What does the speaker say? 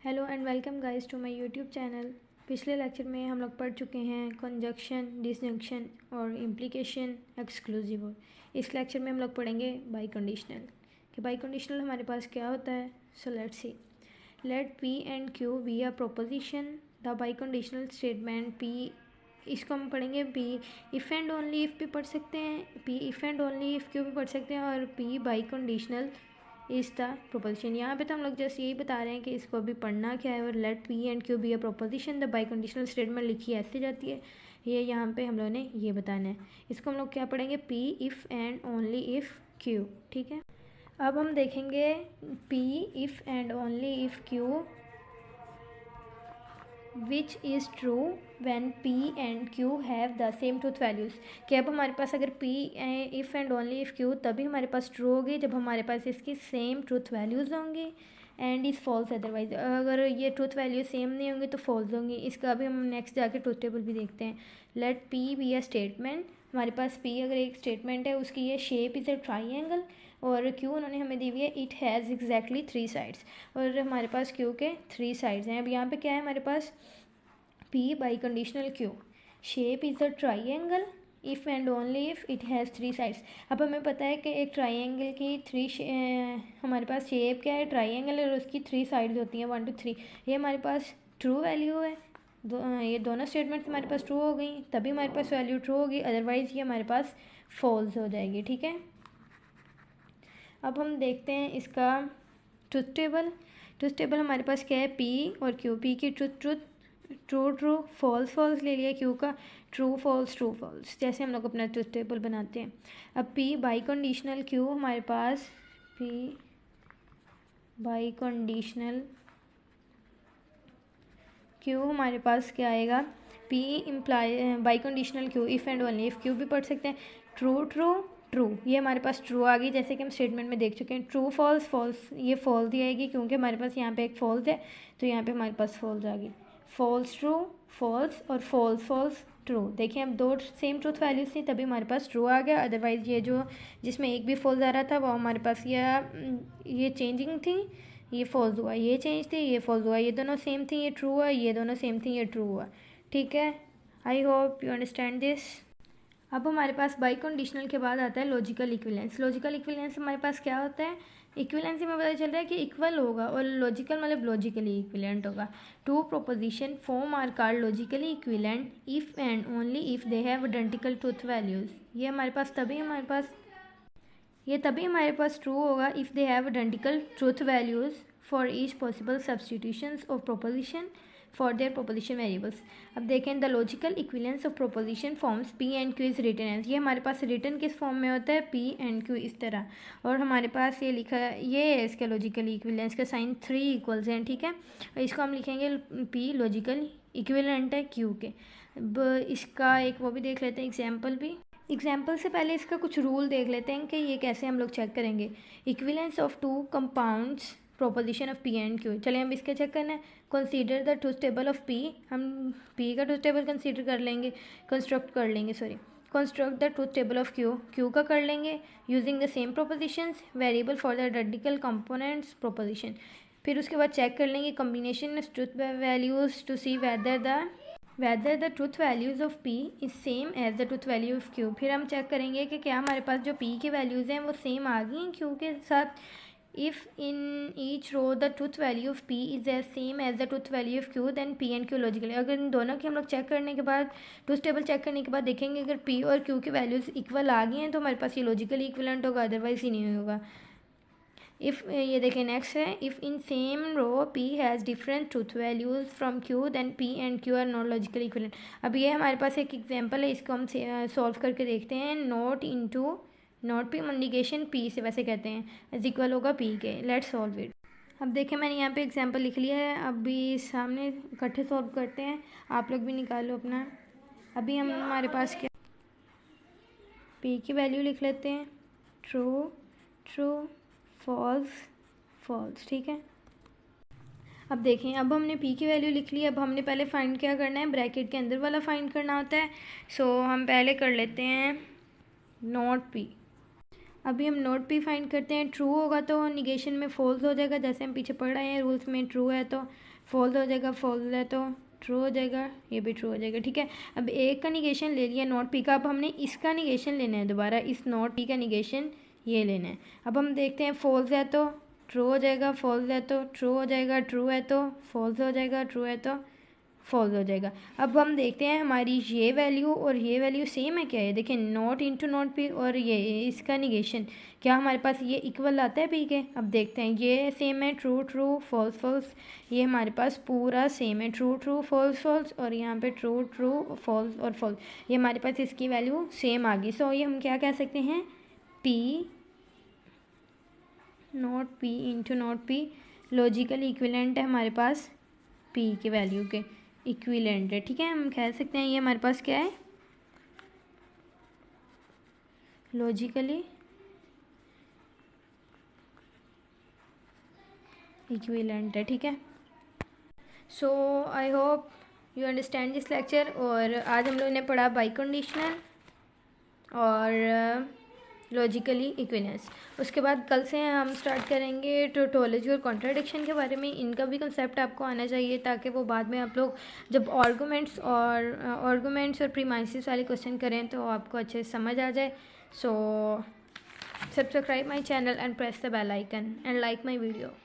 Hello and welcome guys to my YouTube channel. पिछले lecture में हम लोग पढ़ चुके हैं कंजक्शन, डिसजंक्शन और इम्प्लीकेशन, एक्सक्लूसिव। और इस लेक्चर में हम लोग पढ़ेंगे बाई कंडीशनल कि बाई कंडीशनल हमारे पास क्या होता है। So let's see. Let P and Q be a proposition. The biconditional statement P, इसको हम पढ़ेंगे P if and only if भी पढ़ सकते हैं, P if and only if Q भी पढ़ सकते हैं, और P by conditional is the proposition. यहाँ पे तो हम लोग जस्ट यही बता रहे हैं कि इसको अभी पढ़ना क्या है। और let P and Q be a proposition, the biconditional statement लिखी ऐसे जाती है, ये यहाँ पे हम लोगों ने ये बताना है। इसको हम लोग क्या पढ़ेंगे, P if and only if Q. ठीक है, अब हम देखेंगे P if and only if Q which is true when p and q have the same truth values. कि अब हमारे पास अगर p if and only if q तभी हमारे पास ट्रू होगी जब हमारे पास इसकी सेम ट्रूथ वैल्यूज़ होंगी, एंड इज़ फॉल्स अदरवाइज। अगर ये ट्रूथ वैल्यू सेम नहीं होंगी तो फॉल्स होंगी। इसका अभी हम नेक्स्ट जाके ट्रूथ टेबल भी देखते हैं। Let p be a statement, हमारे पास p अगर एक स्टेटमेंट है, उसकी ये शेप इज़ अ ट्राइंगल, और क्यू उन्होंने हमें दी हुई है इट हैज़ एग्जैक्टली 3 साइड्स, और हमारे पास क्यू के 3 साइड्स हैं। अब यहाँ पे क्या है हमारे पास, p biconditional q, shape is a triangle if and only if it has 3 sides. अब हमें पता है कि एक ट्राइंगल की हमारे पास शेप क्या है, ट्राइंगल, और उसकी 3 साइड्स होती हैं 1 to 3। ये हमारे पास ट्रू वैल्यू है। ये दोनों स्टेटमेंट्स हमारे पास ट्रू हो गई, तभी हमारे पास वैल्यू ट्रू होगी, अदरवाइज़ ये हमारे पास फॉल्स हो जाएगी। ठीक है, अब हम देखते हैं इसका ट्रुथ टेबल। ट्रुथ टेबल हमारे पास क्या है, पी और क्यू। पी की truth truth, true true, false false ले लिया। क्यू का ट्रू फॉल्स, जैसे हम लोग अपना ट्रुथ टेबल बनाते हैं। अब पी बाई कंडीशनल क्यू, हमारे पास पी बाई कंडीशनल क्यू हमारे पास क्या आएगा, P imply by conditional Q if and only if Q भी पढ़ सकते हैं। ट्रू ट्रू ट्रू, ये हमारे पास ट्रू आ गई, जैसे कि हम स्टेटमेंट में देख चुके हैं। ट्रू फॉल्स फॉल्स, ये फॉल्स ही आएगी क्योंकि हमारे पास यहाँ पे एक फॉल्स है, तो यहाँ पे हमारे पास फॉल्स आ गई। फॉल्स ट्रू फॉल्स और फॉल्स फॉल्स ट्रू। देखिए अब दो सेम ट्रूथ वैल्यूज थी तभी हमारे पास ट्रू आ गया, अदरवाइज ये जो जिसमें एक भी फॉल्स आ रहा था वो हमारे पास ये चेंजिंग थी, ये फॉल्स हुआ, ये चेंज थी, ये फॉल्स हुआ, ये दोनों सेम थी, ये ट्रू हुआ, ये दोनों सेम थी, ये ट्रू हुआ। ठीक है, आई होप यू अंडरस्टैंड दिस। अब हमारे पास बाई कंडीशनल के बाद आता है लॉजिकल इक्विवेलेंस। लॉजिकल इक्विवेलेंस हमारे पास क्या होता है, इक्विवेलेंसी में पता चल रहा है कि इक्वल होगा, और लॉजिकल मतलब लॉजिकली इक्विवेलेंट होगा। Two proposition form are called logically equivalent if and only if they have identical truth values. ये हमारे पास तभी हमारे पास ट्रू होगा if they have identical truth values for each possible substitutions of proposition for their proposition variables. अब देखें, the logical equivalence of proposition forms P and Q is written as. ये हमारे पास रिटन किस फॉर्म में होता है, P and Q इस तरह, और हमारे पास ये लिखा है, ये है इसका लॉजिकल इक्विवेलेंस का साइन 3 इक्वल्स हैं। ठीक है, इसको हम लिखेंगे पी लॉजिकल इक्विवेलेंट है क्यू के। अब इसका एक वो भी देख लेते हैं एग्जाम्पल भी। एग्जाम्पल से पहले इसका कुछ रूल देख लेते हैं कि ये कैसे हम लोग चेक करेंगे। Equivalence of two compounds proposition of P and Q. चलिए हम इसका चेक करना है। Consider the truth table of P, हम पी का ट्रूथ टेबल कंसीडर कर लेंगे, construct the truth table of Q, Q का कर लेंगे using the same propositions variable for the identical components proposition. फिर उसके बाद चेक कर लेंगे combination of truth values to see whether the truth values of p is same as the truth value of q। फिर हम check करेंगे कि क्या हमारे पास जो p की वैल्यूज़ हैं वो सेम आ गई हैं q के साथ। If in each row the truth value of p is as same as the truth value of q, then p and q logically. अगर इन दोनों की हम लोग चेक करने के बाद, ट्रूथ टेबल चेक करने के बाद देखेंगे अगर p और q की वैल्यूज़ इक्वल आ गई हैं तो हमारे पास ये लॉजिकली इक्विवेलेंट होगा, अदरवाइज ही नहीं होगा। इफ़ ये देखें नेक्स्ट है, if in same row p has different truth values from q then p and q are not logically equivalent. अब ये हमारे पास एक एग्जांपल है, इसको हम सॉल्व करके देखते हैं। नॉट p इंडिकेशन p से वैसे कहते हैं इज इक्वल होगा p के। Let's solve it. अब देखें मैंने यहाँ पे एग्जांपल लिख लिया है, अभी सामने इकट्ठे सॉल्व करते हैं, आप लोग भी निकालो अपना। अभी हम हमारे पास क्या, p की वैल्यू लिख लेते हैं, ट्रू ट्रू फॉल्स फॉल्स। ठीक है, अब देखें, अब हमने p की वैल्यू लिख ली। अब हमने पहले फाइंड क्या करना है, ब्रैकेट के अंदर वाला फाइंड करना होता है। सो हम पहले कर लेते हैं नॉट p। अभी हम नोट पी फाइंड करते हैं। ट्रू होगा तो निगेशन में फॉल्स हो जाएगा, जैसे हम पीछे पढ़ रहे हैं रूल्स में। ट्रू है तो फॉल्स हो जाएगा, फॉल्स है तो ट्रू हो जाएगा, ये भी ट्रू हो जाएगा। ठीक है, अब एक का निगेशन ले लिया नॉट पी का, अब हमने इसका निगेशन लेना है दोबारा, इस नॉट पी का निगेशन ये लेना है। अब हम देखते हैं फॉल्स है तो ट्रू हो जाएगा, फॉल्स है तो ट्रू हो जाएगा, ट्रू है तो फॉल्स हो जाएगा, ट्रू है तो फॉल्स हो जाएगा। अब हम देखते हैं हमारी ये वैल्यू और ये वैल्यू सेम है क्या है। देखिए नॉट इंटू नॉट पी और ये इसका निगेशन, क्या हमारे पास ये इक्वल आता है पी के। अब देखते हैं ये सेम है, ट्रू ट्रू फॉल्स फॉल्स, ये हमारे पास पूरा सेम है, ट्रू ट्रू फॉल्स फॉल्स, और यहाँ पे ट्रू ट्रू फॉल्स और फॉल्स, ये हमारे पास इसकी वैल्यू सेम आ गई। सो ये हम क्या कह सकते हैं, P not P into not P logical equivalent है हमारे पास पी की वैल्यू के इक्विवेलेंट है। ठीक है, हम कह सकते हैं ये हमारे पास क्या है, लॉजिकली इक्विवेलेंट है। ठीक है, so I hope you understand this lecture. और आज हम लोगों ने पढ़ा बाई कंडीशनल और लॉजिकली इक्विवेलेंस। उसके बाद कल से हम स्टार्ट करेंगे टोटोलॉजी और कॉन्ट्राडिक्शन के बारे में। इनका भी कंसेप्ट आपको आना चाहिए, ताकि वो बाद में आप लोग जब आर्गूमेंट्स और प्रीमाइसेस वाले क्वेश्चन करें तो आपको अच्छे से समझ आ जाए। So subscribe my channel and press the bell icon and like my video.